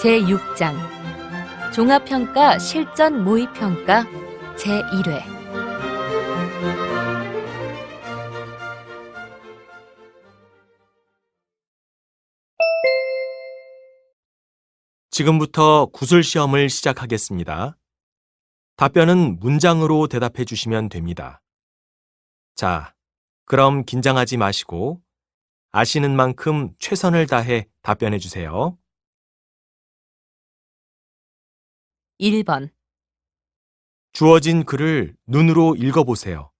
제6장 종합평가 실전 모의평가 제1회 지금부터 구술시험을 시작하겠습니다. 답변은 문장으로 대답해 주시면 됩니다. 자, 그럼 긴장하지 마시고 아시는 만큼 최선을 다해 답변해 주세요. 1번 주어진 글을 눈으로 읽어보세요.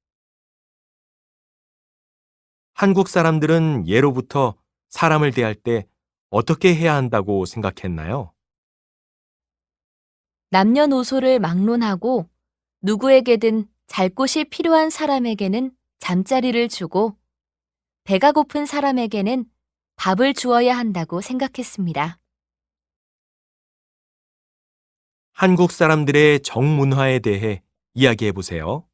한국 사람들은 예로부터 사람을 대할 때 어떻게 해야 한다고 생각했나요? 남녀노소를 막론하고 누구에게든 잘 곳이 필요한 사람에게는 잠자리를 주고 배가 고픈 사람에게는 밥을 주어야 한다고 생각했습니다. 한국 사람들의 정문화에 대해 이야기해 보세요.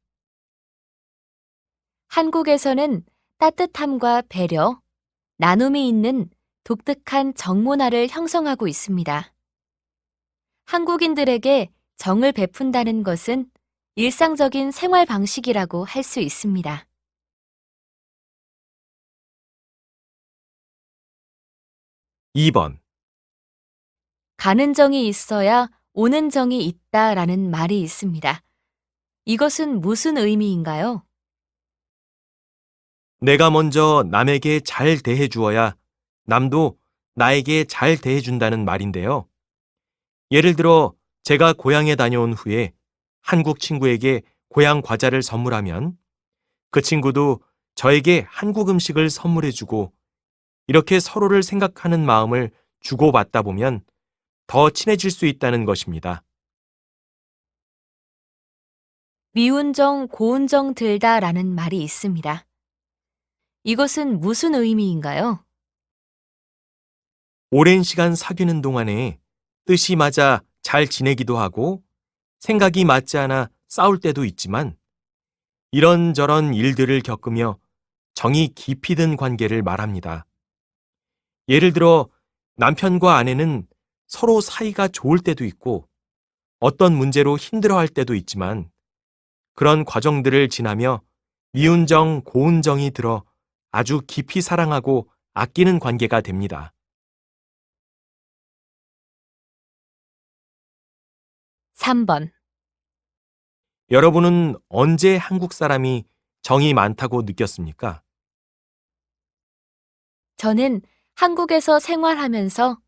한국에서는 따뜻함과 배려, 나눔이 있는 독특한 정문화를 형성하고 있습니다. 한국인들에게 정을 베푼다는 것은 일상적인 생활 방식이라고 할 수 있습니다. 2번. 가는 정이 있어야 오는 정이 있다라는 말이 있습니다. 이것은 무슨 의미인가요? 내가 먼저 남에게 잘 대해 주어야 남도 나에게 잘 대해 준다는 말인데요. 예를 들어 제가 고향에 다녀온 후에 한국 친구에게 고향 과자를 선물하면 그 친구도 저에게 한국 음식을 선물해 주고 이렇게 서로를 생각하는 마음을 주고받다 보면 더 친해질 수 있다는 것입니다. 미운 정, 고운 정 들다라는 말이 있습니다. 이것은 무슨 의미인가요? 오랜 시간 사귀는 동안에 뜻이 맞아 잘 지내기도 하고 생각이 맞지 않아 싸울 때도 있지만 이런저런 일들을 겪으며 정이 깊이 든 관계를 말합니다. 예를 들어 남편과 아내는 서로 사이가 좋을 때도 있고 어떤 문제로 힘들어할 때도 있지만 그런 과정들을 지나며 미운 정, 고운 정이 들어 아주 깊이 사랑하고 아끼는 관계가 됩니다. 3번 여러분은 언제 한국 사람이 정이 많다고 느꼈습니까? 저는 한국에서 생활하면서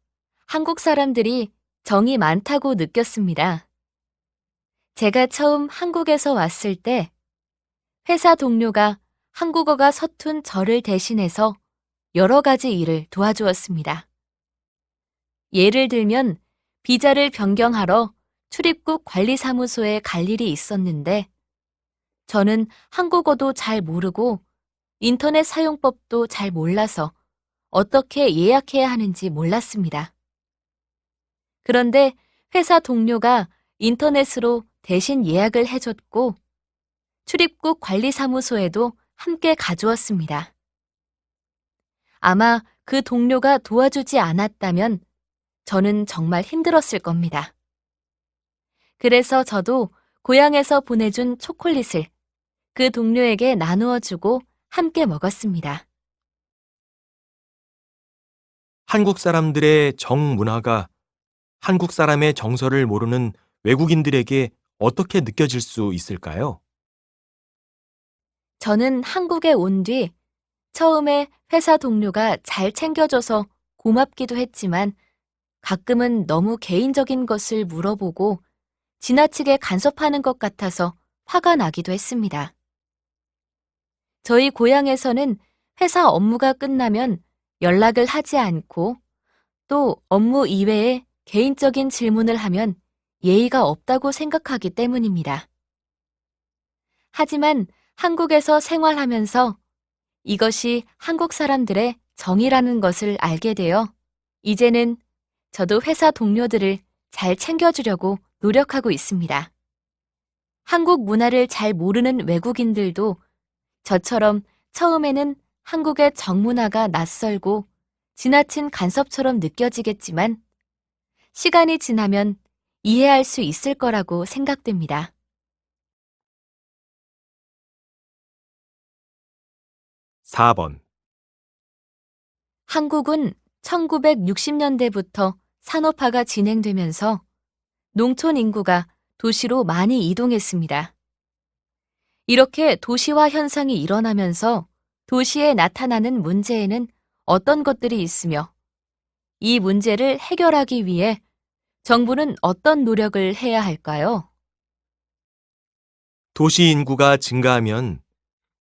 한국 사람들이 정이 많다고 느꼈습니다. 제가 처음 한국에서 왔을 때 회사 동료가 한국어가 서툰 저를 대신해서 여러 가지 일을 도와주었습니다. 예를 들면 비자를 변경하러 출입국 관리사무소에 갈 일이 있었는데 저는 한국어도 잘 모르고 인터넷 사용법도 잘 몰라서 어떻게 예약해야 하는지 몰랐습니다. 그런데 회사 동료가 인터넷으로 대신 예약을 해줬고 출입국 관리사무소에도 함께 가주었습니다. 아마 그 동료가 도와주지 않았다면 저는 정말 힘들었을 겁니다. 그래서 저도 고향에서 보내준 초콜릿을 그 동료에게 나누어 주고 함께 먹었습니다. 한국 사람들의 정 문화가 한국 사람의 정서를 모르는 외국인들에게 어떻게 느껴질 수 있을까요? 저는 한국에 온 뒤 처음에 회사 동료가 잘 챙겨줘서 고맙기도 했지만 가끔은 너무 개인적인 것을 물어보고 지나치게 간섭하는 것 같아서 화가 나기도 했습니다. 저희 고향에서는 회사 업무가 끝나면 연락을 하지 않고 또 업무 이외에 개인적인 질문을 하면 예의가 없다고 생각하기 때문입니다. 하지만 한국에서 생활하면서 이것이 한국 사람들의 정이라는 것을 알게 되어 이제는 저도 회사 동료들을 잘 챙겨주려고 노력하고 있습니다. 한국 문화를 잘 모르는 외국인들도 저처럼 처음에는 한국의 정문화가 낯설고 지나친 간섭처럼 느껴지겠지만 시간이 지나면 이해할 수 있을 거라고 생각됩니다. 4번. 한국은 1960년대부터 산업화가 진행되면서 농촌 인구가 도시로 많이 이동했습니다. 이렇게 도시화 현상이 일어나면서 도시에 나타나는 문제에는 어떤 것들이 있으며 이 문제를 해결하기 위해 정부는 어떤 노력을 해야 할까요? 도시 인구가 증가하면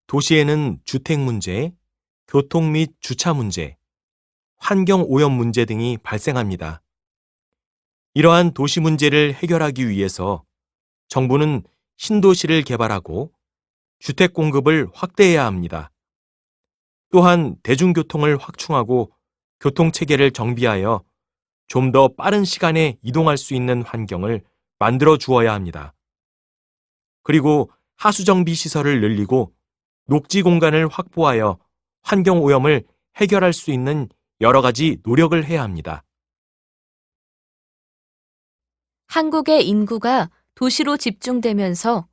도시에는 주택 문제, 교통 및 주차 문제, 환경 오염 문제 등이 발생합니다. 이러한 도시 문제를 해결하기 위해서 정부는 신도시를 개발하고 주택 공급을 확대해야 합니다. 또한 대중교통을 확충하고 교통체계를 정비하여 좀 더 빠른 시간에 이동할 수 있는 환경을 만들어 주어야 합니다. 그리고 하수정비 시설을 늘리고 녹지 공간을 확보하여 환경 오염을 해결할 수 있는 여러 가지 노력을 해야 합니다. 한국의 인구가 도시로 집중되면서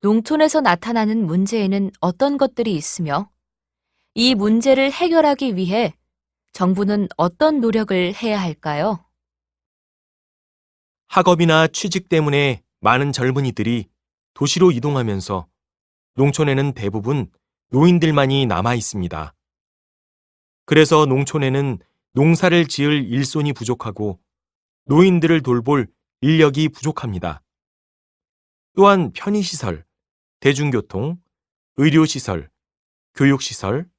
농촌에서 나타나는 문제에는 어떤 것들이 있으며 이 문제를 해결하기 위해 정부는 어떤 노력을 해야 할까요? 학업이나 취직 때문에 많은 젊은이들이 도시로 이동하면서 농촌에는 대부분 노인들만이 남아 있습니다. 그래서 농촌에는 농사를 지을 일손이 부족하고 노인들을 돌볼 인력이 부족합니다. 또한 편의시설, 대중교통, 의료시설, 교육시설,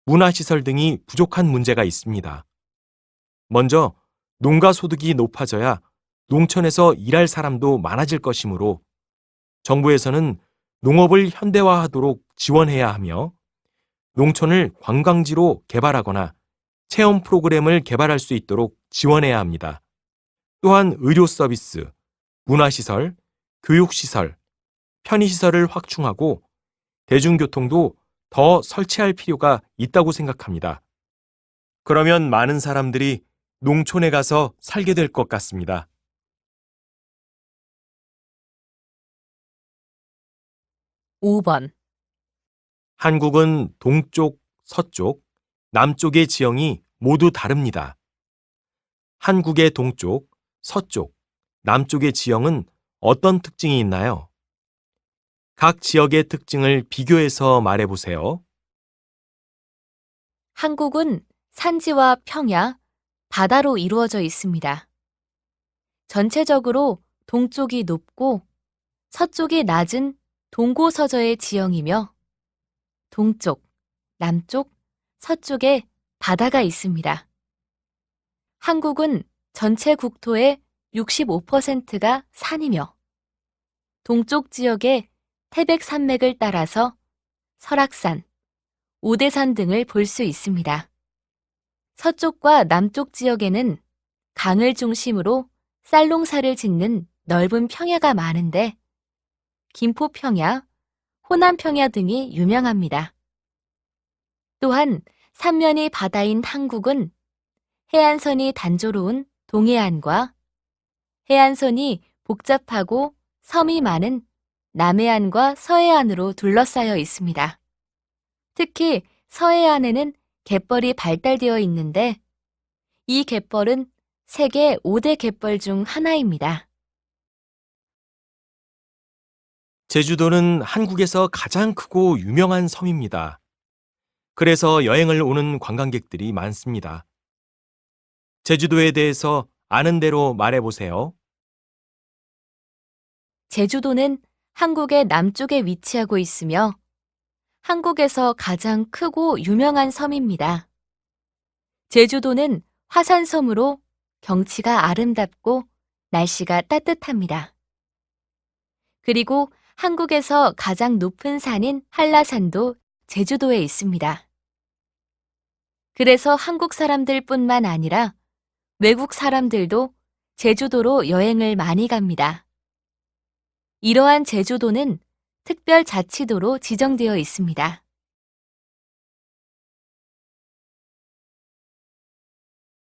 문화시설 등이 부족한 문제가 있습니다. 먼저 농가 소득이 높아져야 농촌에서 일할 사람도 많아질 것이므로 정부에서는 농업을 현대화하도록 지원해야 하며 농촌을 관광지로 개발하거나 체험 프로그램을 개발할 수 있도록 지원해야 합니다. 또한 의료 서비스, 문화시설, 교육시설, 편의시설을 확충하고 대중교통도 더 설치할 필요가 있다고 생각합니다. 그러면 많은 사람들이 농촌에 가서 살게 될 것 같습니다. 5번. 한국은 동쪽, 서쪽, 남쪽의 지형이 모두 다릅니다. 한국의 동쪽, 서쪽, 남쪽의 지형은 어떤 특징이 있나요? 각 지역의 특징을 비교해서 말해보세요. 한국은 산지와 평야, 바다로 이루어져 있습니다. 전체적으로 동쪽이 높고 서쪽이 낮은 동고서저의 지형이며 동쪽, 남쪽, 서쪽에 바다가 있습니다. 한국은 전체 국토의 65%가 산이며 동쪽 지역의 태백산맥을 따라서 설악산, 오대산 등을 볼 수 있습니다. 서쪽과 남쪽 지역에는 강을 중심으로 쌀농사를 짓는 넓은 평야가 많은데 김포평야, 호남평야 등이 유명합니다. 또한 삼면이 바다인 한국은 해안선이 단조로운 동해안과 해안선이 복잡하고 섬이 많은 남해안과 서해안으로 둘러싸여 있습니다. 특히 서해안에는 갯벌이 발달되어 있는데 이 갯벌은 세계 5대 갯벌 중 하나입니다. 제주도는 한국에서 가장 크고 유명한 섬입니다. 그래서 여행을 오는 관광객들이 많습니다. 제주도에 대해서 아는 대로 말해보세요. 제주도는 한국의 남쪽에 위치하고 있으며 한국에서 가장 크고 유명한 섬입니다. 제주도는 화산섬으로 경치가 아름답고 날씨가 따뜻합니다. 그리고 한국에서 가장 높은 산인 한라산도 제주도에 있습니다. 그래서 한국 사람들뿐만 아니라 외국 사람들도 제주도로 여행을 많이 갑니다. 이러한 제주도는 특별자치도로 지정되어 있습니다.